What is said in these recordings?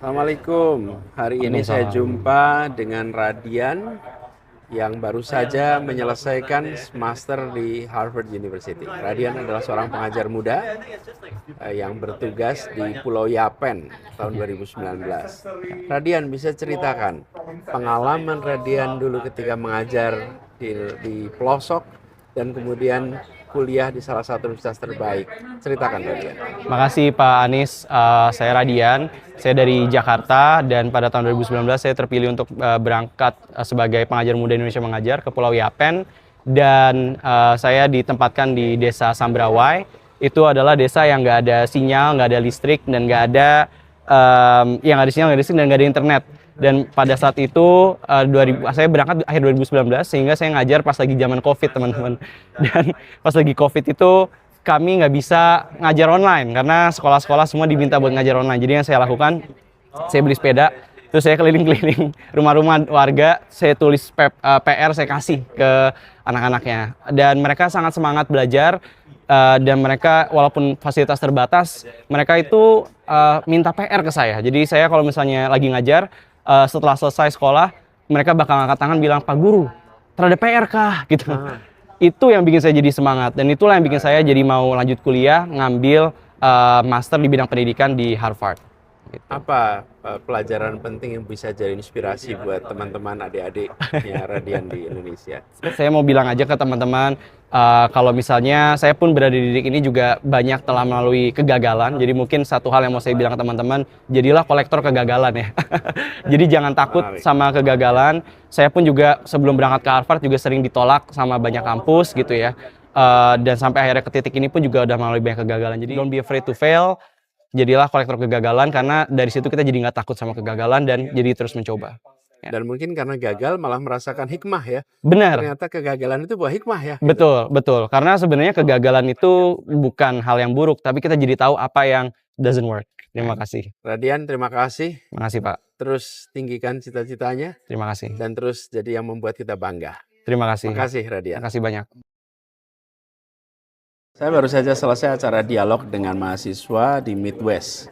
Assalamualaikum. Hari ini saya jumpa dengan Radian yang baru saja menyelesaikan master di Harvard University. Radian adalah seorang pengajar muda yang bertugas di Pulau Yapen tahun 2019. Radian, bisa ceritakan pengalaman Radian dulu ketika mengajar di pelosok dan kemudian kuliah di salah satu universitas terbaik. Ceritakan, Radian. Makasih Pak Anies. Saya Radian, saya dari Jakarta dan pada tahun 2019 saya terpilih untuk berangkat sebagai pengajar muda Indonesia mengajar ke Pulau Yapen dan saya ditempatkan di Desa Sambrawai. Itu adalah desa yang nggak ada sinyal, nggak ada listrik dan nggak ada yang ada sinyal, nggak ada listrik dan nggak ada internet. Dan pada saat itu saya berangkat akhir 2019 sehingga saya ngajar pas lagi zaman COVID, teman-teman. Dan pas lagi COVID itu kami nggak bisa ngajar online karena sekolah-sekolah semua diminta buat ngajar online. Jadi yang saya lakukan, saya beli sepeda, terus saya keliling-keliling rumah-rumah warga, saya tulis PR, saya kasih ke anak-anaknya. Dan mereka sangat semangat belajar, dan mereka walaupun fasilitas terbatas, mereka itu minta PR ke saya. Jadi saya kalau misalnya lagi ngajar, setelah selesai sekolah, mereka bakal angkat tangan bilang, "Pak Guru, terhadap PR kah?" Gitu. Itu yang bikin saya jadi semangat dan itulah yang bikin saya jadi mau lanjut kuliah ngambil master di bidang pendidikan di Harvard. Gitu. Apa pelajaran penting yang bisa jadi inspirasi buat teman-teman adik-adiknya Radian di Indonesia? Saya mau bilang aja ke teman-teman, kalau misalnya saya pun berada di didik ini juga banyak telah melalui kegagalan. Jadi mungkin satu hal yang mau saya bilang ke teman-teman, jadilah kolektor kegagalan ya. Jadi jangan takut sama kegagalan. Saya pun juga sebelum berangkat ke Harvard juga sering ditolak sama banyak kampus gitu ya. Dan sampai akhirnya ke titik ini pun juga udah melalui banyak kegagalan. Jadi don't be afraid to fail. Jadilah kolektor kegagalan karena dari situ kita jadi nggak takut sama kegagalan dan jadi terus mencoba. Ya. Dan mungkin karena gagal malah merasakan hikmah ya. Benar. Ternyata kegagalan itu buah hikmah ya. Betul, betul. Karena sebenarnya kegagalan itu bukan hal yang buruk, tapi kita jadi tahu apa yang doesn't work. Terima kasih. Radian, terima kasih. Terima kasih Pak. Terus tinggikan cita-citanya. Terima kasih. Dan terus jadi yang membuat kita bangga. Terima kasih. Terima kasih Radian. Terima kasih banyak. Saya baru saja selesai acara dialog dengan mahasiswa di Midwest.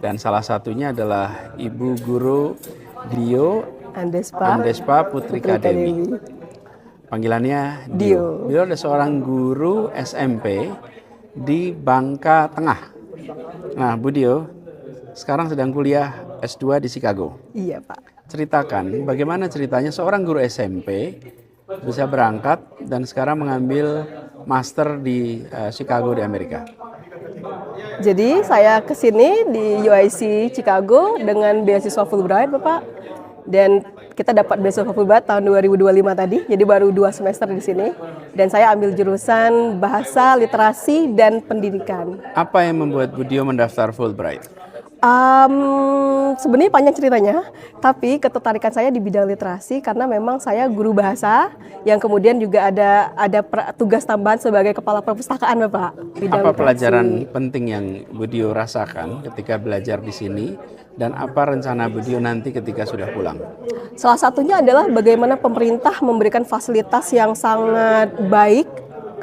Dan salah satunya adalah Ibu Guru Dio Andespa Putrika Dewi. Panggilannya Dio. Beliau adalah seorang guru SMP di Bangka Tengah. Nah, Bu Dio, sekarang sedang kuliah S2 di Chicago. Iya, Pak. Ceritakan bagaimana ceritanya seorang guru SMP bisa berangkat dan sekarang mengambil master di Chicago di Amerika. Jadi saya ke sini di UIC Chicago dengan beasiswa Fulbright, Bapak. Dan kita dapat beasiswa Fulbright tahun 2025 tadi, jadi baru 2 semester di sini. Dan saya ambil jurusan bahasa, literasi, dan pendidikan. Apa yang membuat Bu Dio mendaftar Fulbright? Sebenarnya panjang ceritanya, tapi ketertarikan saya di bidang literasi karena memang saya guru bahasa yang kemudian juga ada tugas tambahan sebagai kepala perpustakaan, Bapak. Apa pelajaran penting yang Bu Dio rasakan ketika belajar di sini dan apa rencana Bu Dio nanti ketika sudah pulang? Salah satunya adalah bagaimana pemerintah memberikan fasilitas yang sangat baik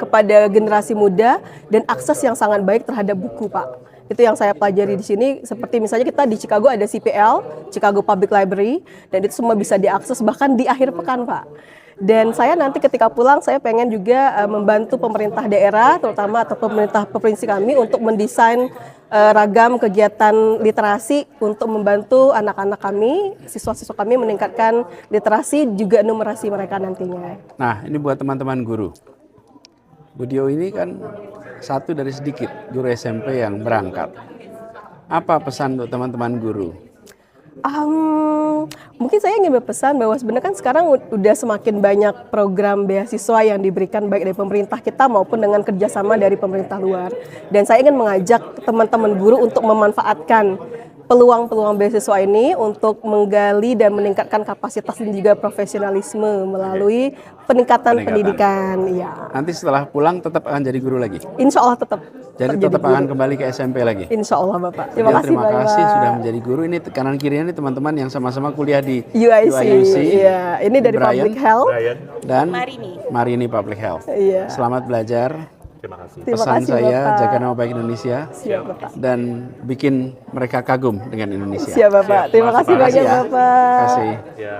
kepada generasi muda dan akses yang sangat baik terhadap buku, Pak. Itu yang saya pelajari di sini, seperti misalnya kita di Chicago ada CPL, Chicago Public Library, dan itu semua bisa diakses bahkan di akhir pekan, Pak. Dan saya nanti ketika pulang, saya pengen juga membantu pemerintah daerah, terutama atau pemerintah provinsi kami untuk mendesain ragam kegiatan literasi untuk membantu anak-anak kami, siswa-siswa kami meningkatkan literasi juga numerasi mereka nantinya. Nah, ini buat teman-teman guru. Bu Dio ini kan satu dari sedikit guru SMP yang berangkat. Apa pesan untuk teman-teman guru? Mungkin saya ingin berpesan bahwa sebenarnya kan sekarang udah semakin banyak program beasiswa yang diberikan baik dari pemerintah kita maupun dengan kerjasama dari pemerintah luar. Dan saya ingin mengajak teman-teman guru untuk memanfaatkan peluang-peluang beasiswa ini untuk menggali dan meningkatkan kapasitas dan juga profesionalisme melalui peningkatan pendidikan. Ya. Nanti setelah pulang tetap akan jadi guru lagi? Insya Allah tetap. Jadi tetap akan kembali ke SMP lagi? Insya Allah Bapak. Terima kasih sudah menjadi guru. Ini kanan kirinya ini teman-teman yang sama-sama kuliah di UIC. Iya, ini dari Brian, Public Health. Dan Marini Public Health. Iya. Selamat belajar. Terima kasih. Terima Pesan kasih, saya, Bapak. jaga nama baik Indonesia Siap, Bapak. dan bikin mereka kagum dengan Indonesia. Siap, Bapak. Terima kasih Terima kasih banyak, ya. Bapak. Terima kasih. Ya.